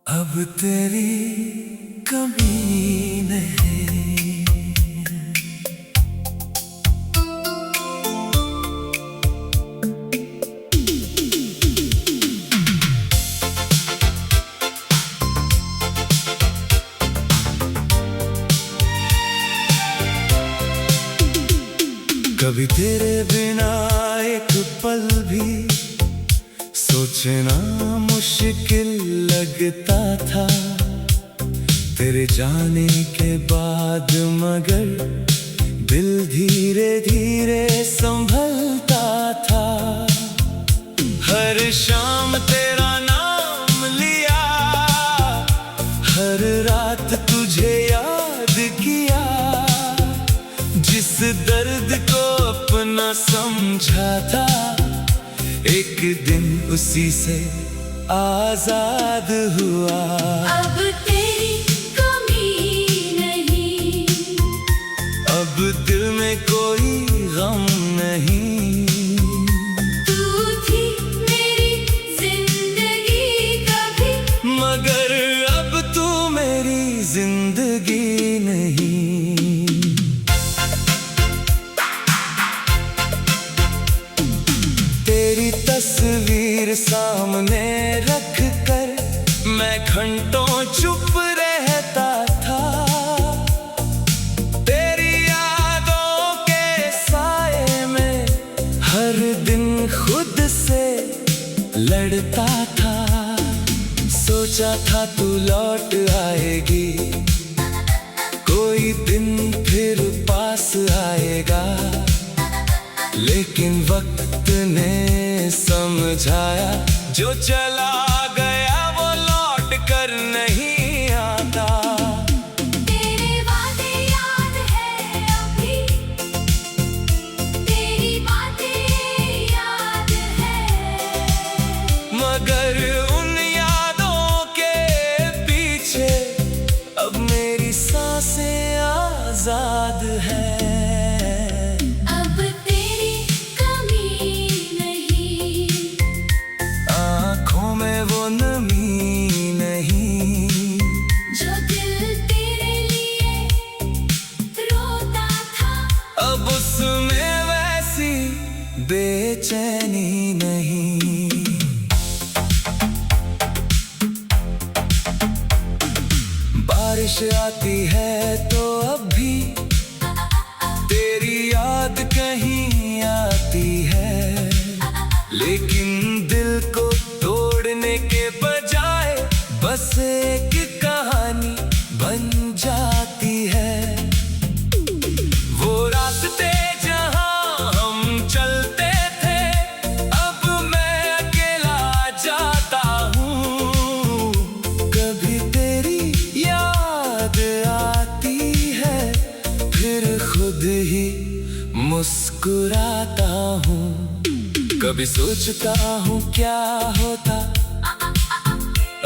अब तेरी कमी नहीं। कभी तेरे बिना एक पल भी सोचना मुश्किल लगता था। तेरे जाने के बाद मगर दिल धीरे धीरे संभलता था। हर शाम तेरा नाम लिया, हर रात तुझे याद किया। जिस दर्द को अपना समझा था, एक दिन उसी से आजाद हुआ। अब तेरी कमी नहीं, अब दिल में कोई गम नहीं। तू थी मेरी जिंदगी का भी, मगर अब तू मेरी जिंदगी नहीं। तेरी तस्वीर सामने रख कर मैं घंटों चुप रहता था। तेरी यादों के साए में हर दिन खुद से लड़ता था। सोचा था तू लौट आएगी, कोई दिन फिर पास आएगा। लेकिन वक्त ने समझाया, जो चला गया वो लौट कर नहीं आता। तेरे वादे याद है अभी, तेरी बातें याद है। मगर उन यादों के पीछे अब मेरी सांसें आजाद है। अब उसमें वैसी बेचैनी नहीं। बारिश आती है तो अब भी तेरी याद कहीं आती है। लेकिन दिल को तोड़ने के बजाय बस एक कहानी बन जाती है। मुस्कुराता हूँ, कभी सोचता हूँ क्या होता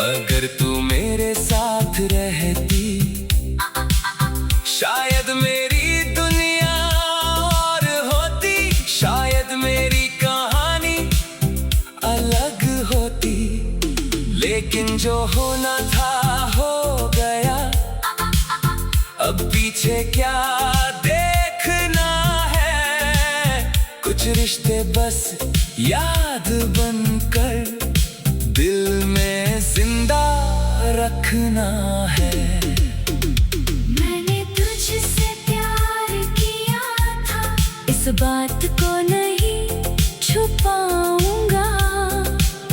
अगर तू मेरे साथ रहती। शायद मेरी दुनिया और होती, शायद मेरी कहानी अलग होती। लेकिन जो होना था हो गया, अब पीछे क्या देखना। कुछ रिश्ते बस याद बनकर दिल में जिंदा रखना है। मैंने तुझसे प्यार किया था, इस बात को नहीं छुपाऊंगा।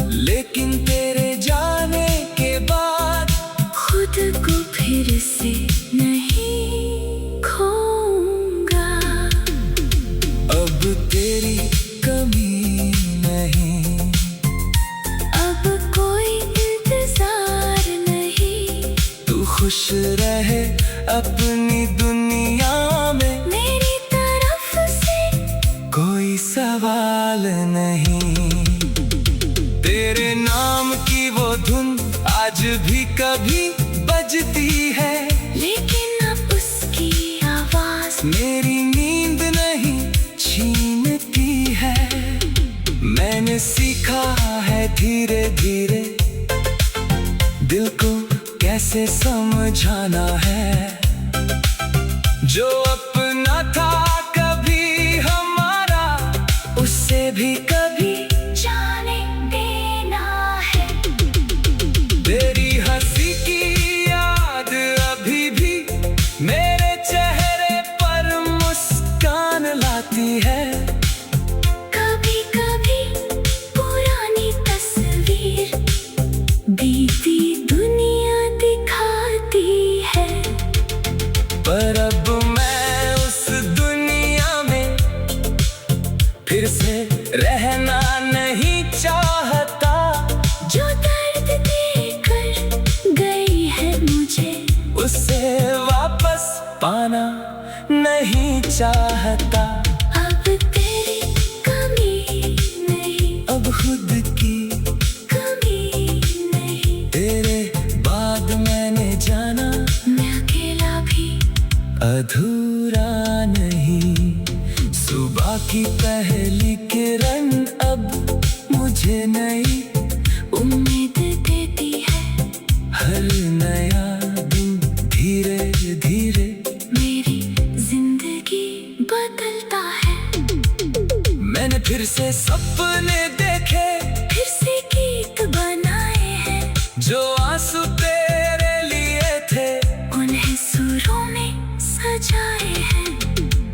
लेकिन तेरे जाने के बाद खुद को फिर से नहीं खोऊंगा। अब तेरी कमी नहीं, अब कोई इंतजार नहीं। तू खुश रहे अपनी दुनिया में, मेरी तरफ से कोई सवाल नहीं। तेरे नाम की वो धुन आज भी कभी बजती है। लेकिन अब उसकी आवाज मेरी नींद नहीं छीनती है। मैंने सीखा है धीरे धीरे दिल को से समझाना है। जो अपना था कभी हमारा, उससे भी कभी जाने देना है। तेरी हंसी की याद अभी भी मेरे चेहरे पर मुस्कान लाती है। कभी कभी पुरानी तस्वीर बीती दुनिया दिखाती है। पर अब मैं उस दुनिया में फिर से रहना नहीं चाहता। जो दर्द देकर गई है मुझे, उसे वापस पाना नहीं चाहता। अब तेरी कमी नहीं, अब खुद की कमी नहीं। तेरे बाद मैंने जाना, मैं अकेला भी अधूरा नहीं। सुबह की पहली किरण अब मुझे नई उम्मीद देती है। हर नया दिन धीरे धीरे मेरी जिंदगी बदलता है। मैंने फिर से सपने देखे, फिर से गीत बनाए हैं। जो आंसू तेरे लिए थे उन्हें सुरों में सजाए हैं।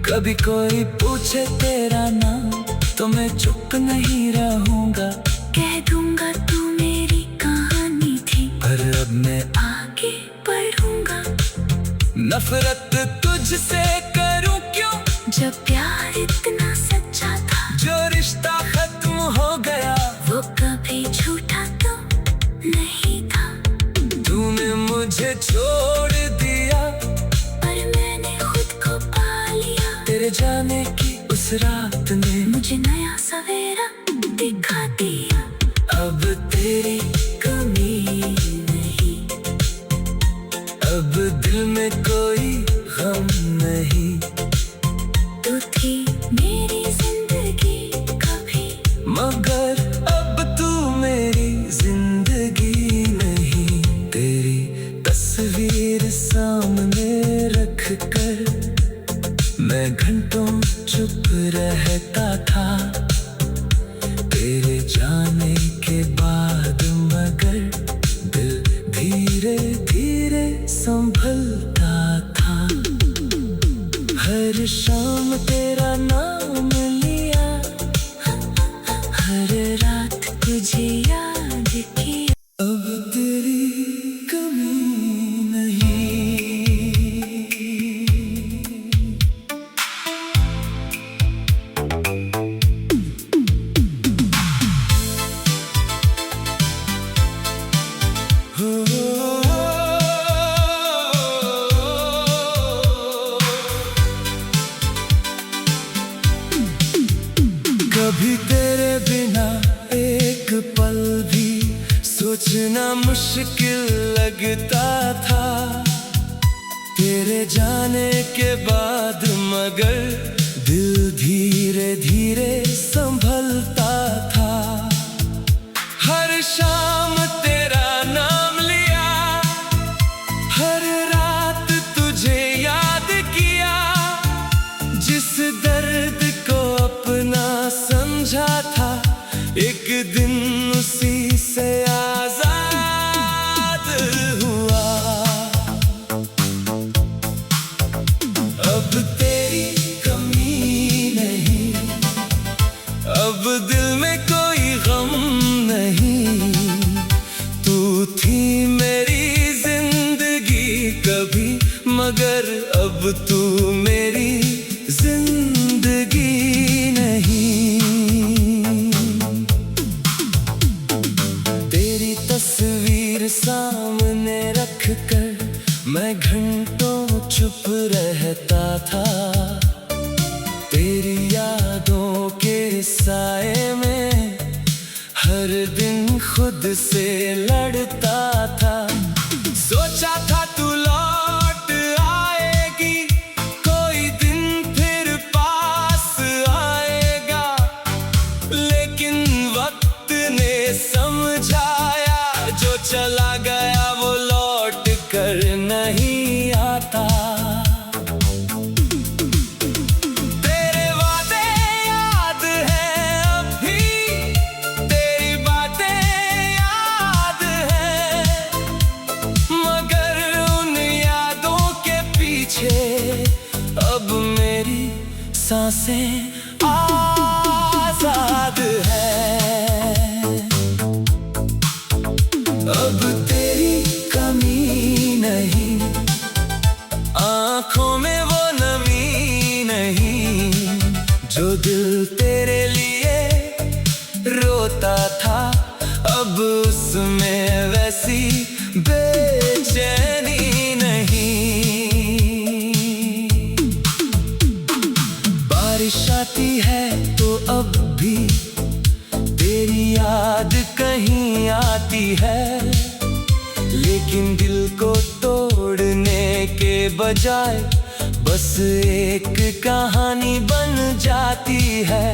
कभी कोई पूछे तेरा नाम तो मैं चुप नहीं रहूंगा। कह दूंगा तू मेरी कहानी थी, पर अब मैं आगे बढ़ूंगा। नफरत तुझसे करूं क्यों, जब प्यार इतना सच्चा था, जो रिश्ता खत्म हो गया वो कभी झूठा तो नहीं था। तूने मुझे छोड़ दिया, पर मैंने खुद को पा लिया। तेरे जाने की उस रात ने मुझे नया सवेरा दिखा दिया। अब तेरी कमी नहीं, अब दिल में कोई गम नहीं। तू थी मेरी जिंदगी कभी, मगर अब तू मेरी जिंदगी नहीं। तेरी तस्वीर सामने रख कर मैं घंटों चुप रहता था। तेरे जाने के बाद मगर दिल धीरे धीरे संभलता था। हर शाम तेरा नाम लिया, हर रात तुझे याद किया। अब तेरी कमी नहीं। कभी तेरे बिना एक पल भी सोचना मुश्किल लगता था। तेरे जाने के बाद मगर दिल धीरे धीरे संभलता था। हर शाम तेरा नाम लिया, हर रात तुझे याद किया। जिस दर्द को अपना समझा था, एक दिन उसी से आजाद हुआ। अब तेरी कमी नहीं, अब दिल में कोई गम नहीं। तू थी मेरी जिंदगी कभी, मगर अब तू मेरी जिंदगी नहीं। तेरी तस्वीर सामने रख कर मैं घंटों चुप रहता था। तेरी यादों के साए में हर दिन खुद से लड़ता था। सोचा था तू लौट आएगी, कोई दिन फिर पास आएगा। लेकिन वक्त ने समझाया, जो चला गया वो लौट कर सांसें आजाद है। अब तेरी कमी नहीं, आंखों में वो नमी नहीं, जो दिल तेरे लिए रोता था, अब उसमें वैसी बेचैनी नहीं। बारिश आती है तो अब भी तेरी याद कहीं आती है, लेकिन दिल को तोड़ने के बजाय बस एक कहानी बन जाती है।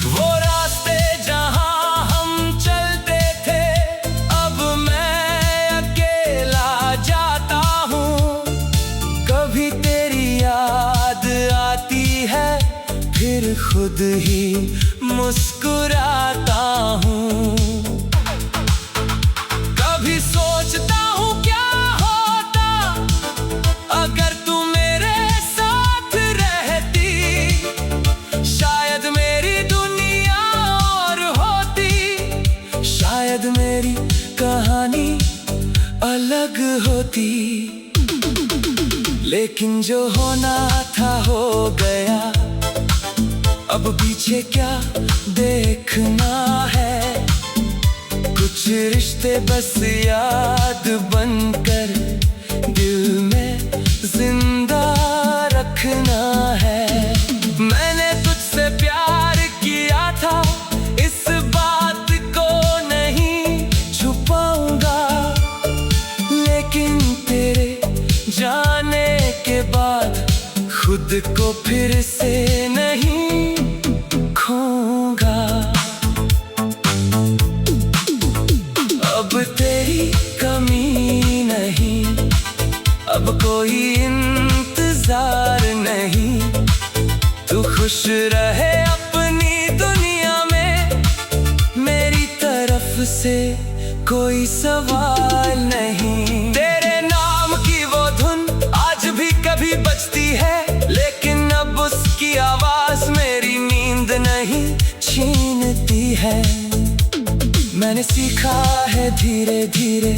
वो रास्ते जहां हम चलते थे, अब मैं अकेला जाता हूँ। कभी तेरी याद आती है, फिर खुद ही मुस्कुराता हूँ। कभी सोचता हूँ क्या होता अगर तू मेरे साथ रहती, शायद मेरी दुनिया और होती, शायद मेरी कहानी अलग होती। लेकिन जो होना था हो गया, अब पीछे क्या देखना है। कुछ रिश्ते बस याद बनकर दिल में जिंदा रखना है। मैंने तुझसे प्यार किया था, इस बात को नहीं छुपाऊंगा, लेकिन तेरे जाने के बाद खुद को फिर से नहीं खोऊंगा। अब तेरी कमी नहीं, अब कोई इंतजार नहीं, तू खुश रहे अपनी दुनिया में, मेरी तरफ से कोई सवाल नहीं। तेरे नाम की वो धुन आज भी कभी बजती है, लेकिन अब उसकी आवाज मेरी नींद नहीं छीनती है। मैंने सीखा है धीरे धीरे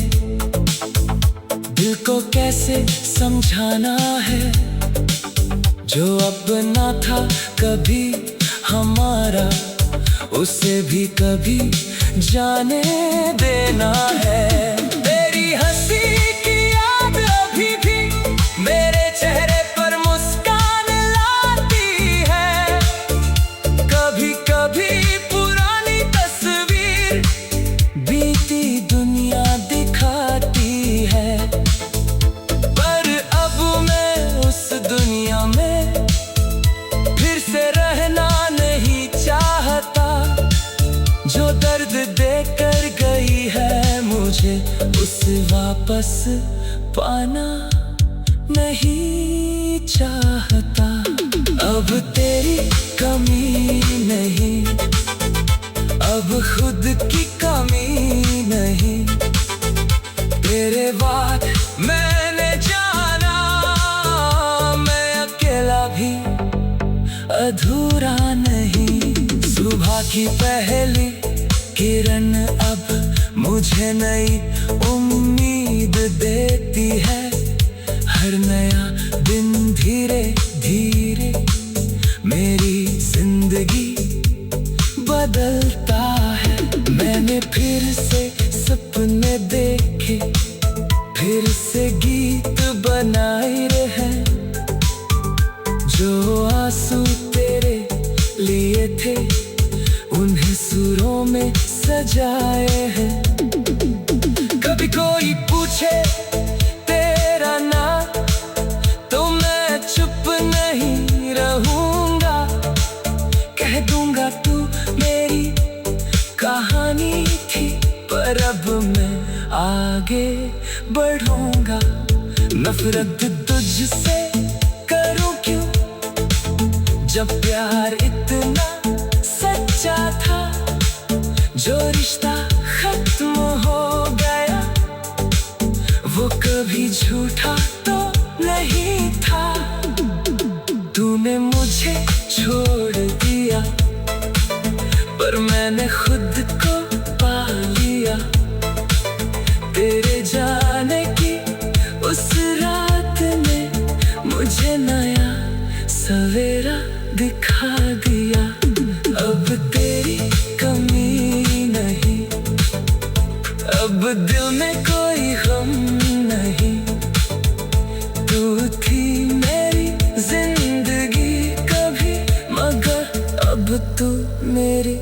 दिल को कैसे समझाना है, जो अब ना था कभी हमारा, उसे भी कभी जाने देना है। तेरी हंसी की याद अभी भी मेरे चेहरे पर मुस्कान लाती है, कभी कभी पुरानी तस्वीर बीती दुनिया दिखाती है। पर अब मैं उस दुनिया में फिर से रहना नहीं चाहता, जो दर्द देकर गई है मुझे उसे वापस पाना नहीं चाहता। अब तेरी कमी नहीं, अब खुद की कमी नहीं, तेरे बाद मैंने जाना मैं अकेला भी अधूरा नहीं। सुबह की पहली किरण अब मुझे नई उम्मीद देती है, हर नया दिन धीरे धीरे मेरी जिंदगी बदलता है। मैंने फिर से सपने देखे, फिर से गीत बनाए हैं, जो आंसू तेरे लिए थे उन्हें सुरों में सजाए हैं। कभी कोई पूछे तेरा नाम तो मैं चुप नहीं रहूंगा, कह दूंगा तू मेरी कहानी थी, पर अब मैं आगे बढ़ूंगा। नफरत तुझसे करूं क्यों, जब प्यार इतना सच्चा था, जो रिश्ता खत्म हो गया वो कभी झूठा तो नहीं था। तूने मुझे छोड़ तब दिल में कोई गम नहीं, तू थी मेरी जिंदगी कभी, मगर अब तू मेरी